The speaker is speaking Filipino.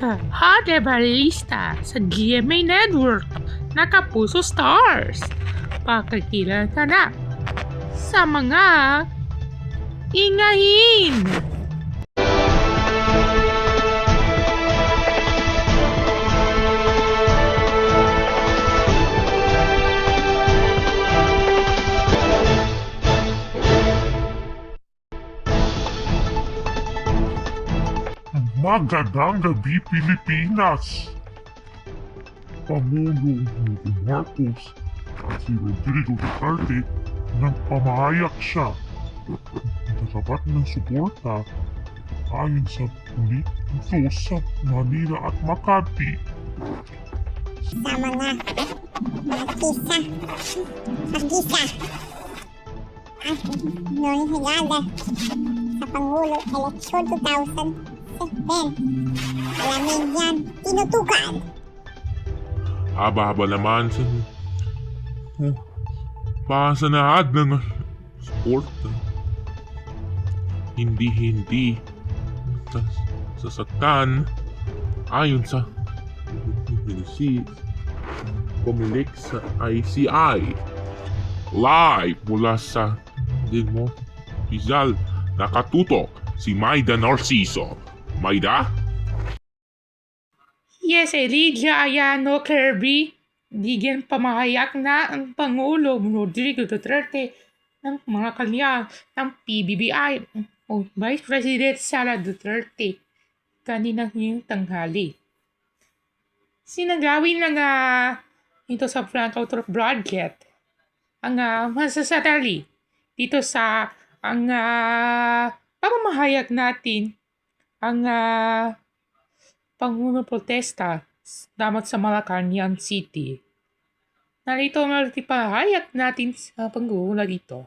at Hot Evangelista sa GMA Network na Kapuso Stars. Pakikilala ka na sa mga ingahin. Magandang gabi, Pilipinas! Pangulong Bongbong Marcos at si Rodrigo Duterte nang pamahayak siya ng sapat ng suporta ayon sa politiko sa Manila at Makati. Sa mga artista at noong higala sa Pangulo Eleksyon 2007. Alamin yan, tinutukan. Haba-haba naman sa lahat ng suporta. Hindi sasaktan ayon sa Comelec sa ICI. Live mula sa Demo Rizal, nakatutok si Maida Narciso. Maida? Yes, Elijah Ayano Kirby. Bigyan pamahayak na ang Pangulo Rodrigo Duterte ng mga kanya ng PBBI o Vice President Sara Duterte kaninang ngayong tanghali. Sinagawin lang ito sa Franco broadcast ang masasarali dito sa ang pamamahayag natin ang Pangulo protesta damat sa Malacanang City. Narito ang pahayag natin sa Pangulo dito.